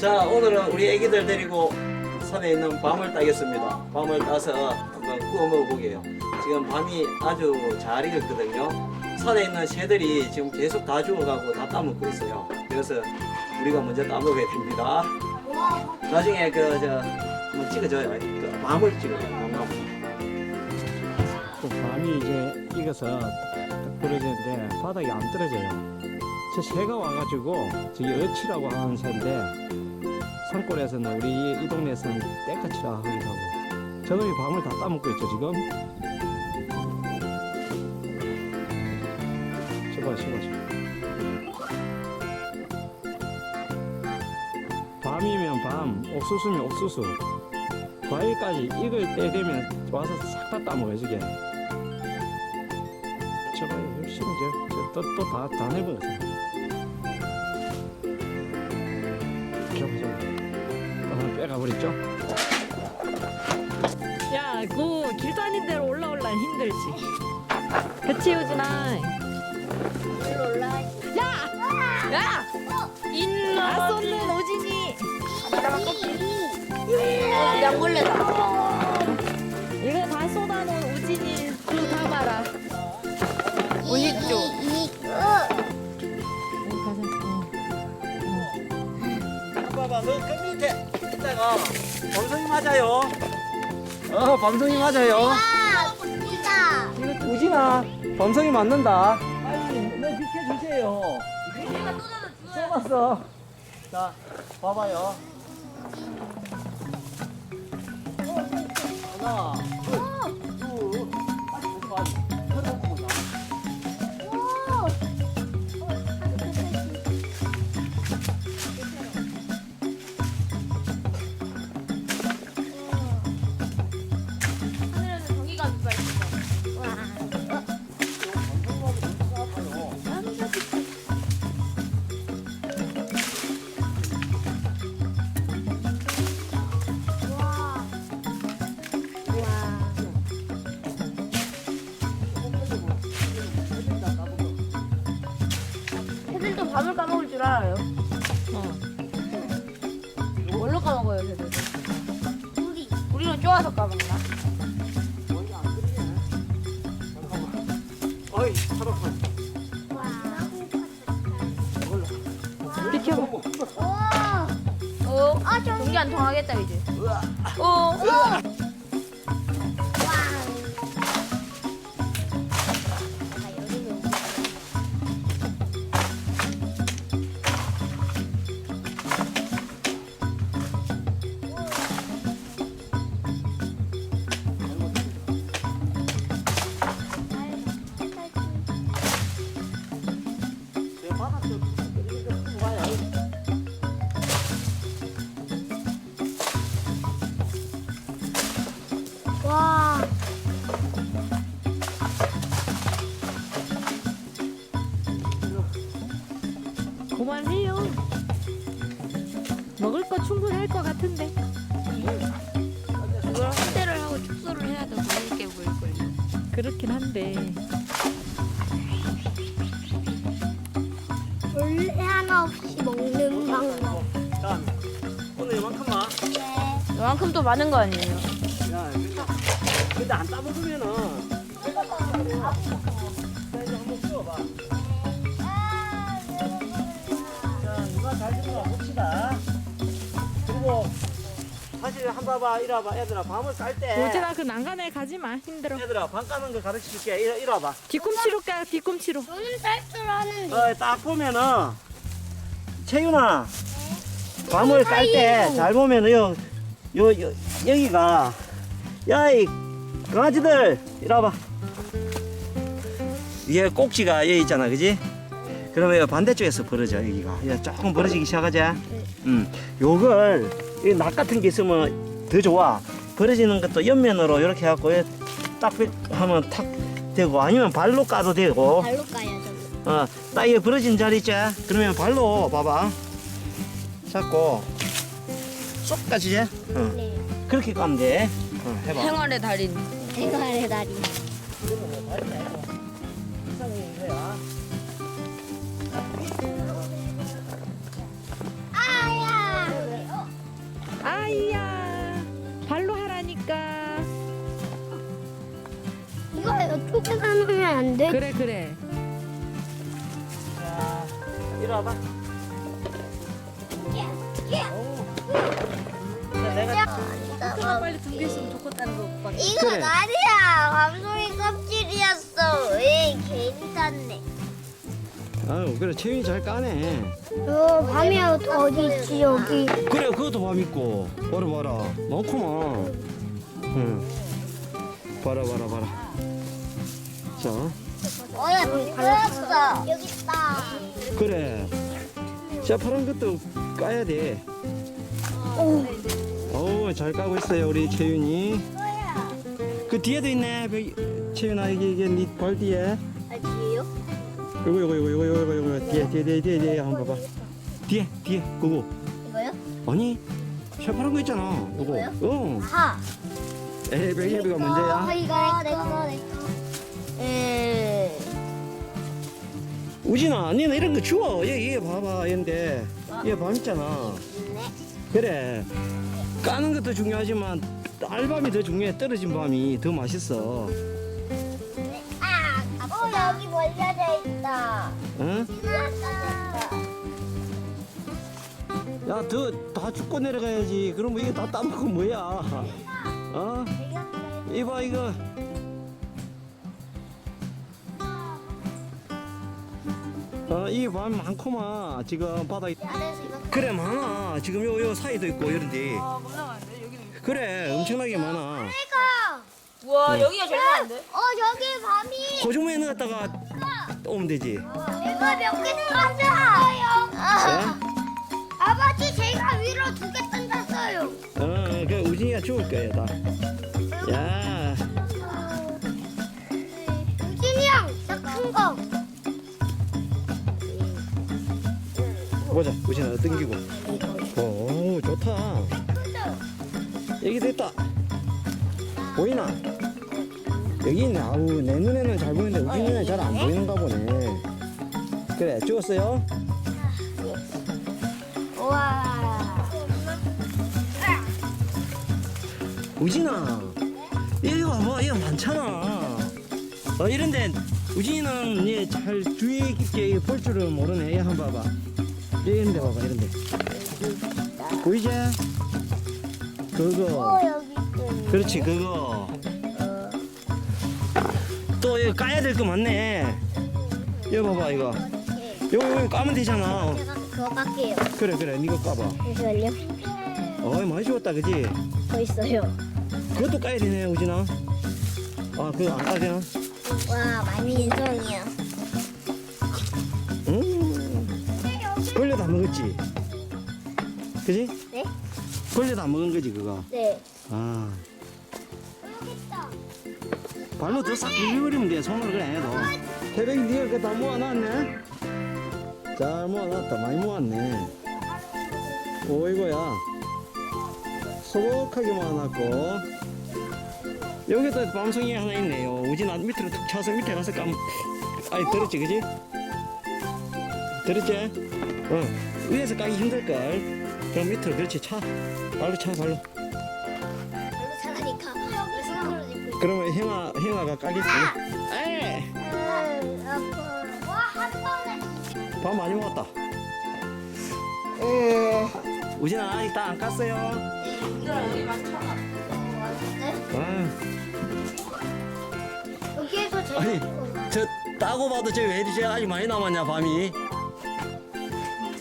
자, 오늘은 우리 애기들 데리고 산에 있는 밤을 따겠습니다. 밤을 따서 한번 구워 먹어보게요. 지금 밤이 아주 잘 익었거든요. 산에 있는 새들이 지금 계속 다 죽어가고 다 따먹고 있어요. 그래서 우리가 먼저 따먹어야 됩니다. 나중에 한번 찍어줘요. 그 밤을 찍어요. 밤이 이제 익어서 딱 떨어지는데 바닥이 안 떨어져요. 저 새가 와가지고 저기 어치라고 하는 새인데 산골에서는 우리 이 동네에서는 떼까치라고 하기도 하고 저놈이 밤을 다 따먹고 있죠 지금. 저봐. 밤이면 밤, 옥수수면 옥수수, 과일까지 익을 때 되면 와서 싹 다 따먹어요 저게. 저봐요 열심히 또 다 내보세요. 한번 빼가버렸죠? 야, 그 길도 아닌 데로 올라올라 힘들지. 그치, 유진아? 일로 올라와. 야! 나 쏟는 오진이. 양골레다. 이거 다 쏟아놓은 오진이 그거 담아라. 오십조. 봐봐, 그 밑에 있다가 범성이 맞아요. 범성이 맞아요. 진짜. 우진아, 범성이 맞는다. 빨리, 너 비켜주세요. 쏘았어. 자, 봐봐요. 하나, 둘, 빨리 봐. 새들도 밥을 까먹을 줄 알아요. 뭘로 까먹어요, 새들? 우리는 쪼아서 까먹나? 어이, 차로판. 비켜봐. 전기 안 통하겠다, 이제. 와. 그만해요. 먹을 거 충분할 것 같은데. 이걸 확대를 하고 축소를 해야 더 맛있게 보일걸요. 그렇긴 한데. 원래 하나 없이 먹는 방법. 자, 오늘 이만큼만. 이만큼 또 많은 거 아니에요? 야, 근데 안 따먹으면은. 자, 이제 한번 씌워봐. 자, 누가 잘 되나 봅시다. 그리고 사실 한 봐봐, 이리 와봐, 얘들아. 밤을 깔 때. 오진아, 그 난간에 가지 마. 힘들어. 얘들아, 밤 까는 거 가르쳐 줄게. 이리 와봐. 뒤꿈치로 까, 뒤꿈치로. 저는 쌀 줄 아는데. 딱 보면은, 채윤아, 밤을 깔 때 잘 보면은, 여기가, 야, 이 강아지들, 이리 와봐. 위에 꼭지가 여기 있잖아, 그지? 그러면 반대쪽에서 벌어져, 여기가. 야, 조금 벌어지기 시작하지? 요걸, 낙 같은 게 있으면 더 좋아. 벌어지는 것도 옆면으로 이렇게 해갖고, 딱 하면 탁 되고, 아니면 발로 까도 되고. 발로 까요, 저거. 딱 이게 벌어진 자리 있지? 그러면 발로 봐봐. 잡고, 쏙 까지? 네. 그렇게 까면 돼. 해봐. 생활의 달인. 생활의 달인. 이상이 이거야. 아야. 아이야. 발로 하라니까. 이거 이쪽에다 놓으면 안 돼? 그래 그래. 자, 이리 와봐. 자, 내가 빨리 준비했으면 좋겠다는 거 오빠. 이거 그래. 아니야. 밤송이 껍질이었어. 에이, 괜히 샀네. 아유, 그래 채윤이 잘 까네. 밤이 어디 있지, 여기? 그래, 그것도 밤 있고. 봐라. 많구만. 응. 봐라. 자, 보였어. 여기 있다. 그래. 자, 파란 것도 까야 돼. 어우, 잘 까고 있어요, 우리 채윤이. 그 뒤에도 있네. 채윤아, 이게 네 발 뒤에. 아니에요? 요거 뒤에 한번 봐봐. 뒤에 그거. 이거요? 아니, 새파란 거 있잖아. 요거. 이거요? 어. 하. 에이, 베이비가 문제야. 이거 내 거. 우진아, 니는 이런 거 주워. 얘 봐봐, 얘인데. 얘 밤 있잖아. 그래. 까는 것도 중요하지만 알밤이 더 중요해. 떨어진 밤이 더 맛있어. 여기 몰려져 있다. 응? 지나갔다. 야, 다 죽고 내려가야지. 그럼 이게 다 따먹고 뭐야? 어? 이봐, 이거. 이 밤 많구만. 지금 바닥에. 아래에서 이거 그래, 많아. 지금 요 사이도 있고, 이런데. 그래, 엄청나게 많아. 이거. 와 여기가 제일 많은데? 저기 밤이. 고중에 넣었다가 오면 되지. 제가 몇 개 던졌어요. 아버지 제가 위로 2개 던졌어요. 그 우진이가 죽을 거야, 다. 야, 유진이 형, 저 큰 거. 보자. 우진아, 땡기고. 오, 좋다. 여기 됐다. 보이나? 여기 있네. 아우, 내 눈에는 잘 보이는데 우진 눈에 잘 안 보이는가 보네. 그래, 찍었어요? 우와. 우진아, 여기 와봐. 얘 많잖아. 이런데 우진이는 얘 잘 주의 깊게 볼 줄은 모르네. 얘 한번 봐봐. 이런데 봐봐, 이런데. 보이지? 그거. 여기 있네. 그렇지, 그거. 또 이거 까야 될 거 많네. 이거 봐봐, 이거. 이거 까면 되잖아. 제가 그거 깎게요. 그래, 니가 까봐. 잠시만요. 어이, 많이 죽었다, 그지? 더 있어요. 그것도 까야 되네, 우진아. 아, 그거 안 까야 되나? 와, 많이 인성이야. 벌레도 안 먹었지? 그지? 네? 벌레도 안 먹은 거지, 그거. 네. 아, 여기 있다. 발로 더 싹 밀려버리면 돼, 손으로 그래 안 해도. 태백이 니가 그거 다 모아놨네? 잘 모아놨다, 많이 모았네. 오이고야. 소복하게 모아놨고. 여기도 밤송이 하나 있네요. 우진아 밑으로 툭 쳐서 밑에 가서 까면. 아이, 들었지, 그지? 들었지? 위에서 까기 힘들걸. 그럼 밑으로, 그렇지, 차. 발로 차, 발로. 발로 차가니까 왜 손으로 짚고 그러면 형아가 까겠지. 에이! 와, 한 번에. 밥 많이 먹었다. 우진아, 아직 다 안 깠어요. 이거랑 여기 많잖아. 여기에서 제일 아니, 저 따고 봐도 저 왜 이리 아직 많이 남았냐, 밤이?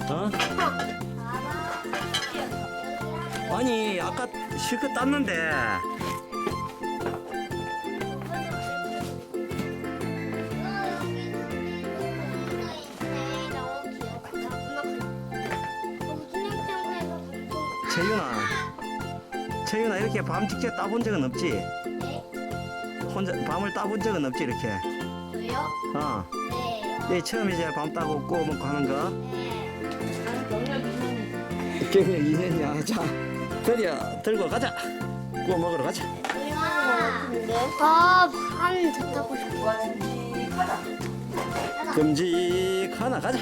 어? 아니, 아까 실컷 땄는데. 채윤아, 이렇게 밤 직접 따본 적은 없지? 혼자 밤을 따본 적은 없지, 이렇게? 왜요? 어. 네. 이 처음 이제 밤 따고 구워 먹고 하는 거. 경력 2년이지. 경력 2년이야. 자, 들고 가자. 구워 먹으러 가자. 밤 좋다고 싶어. 와 듬직하다. 끔찍하나 가자.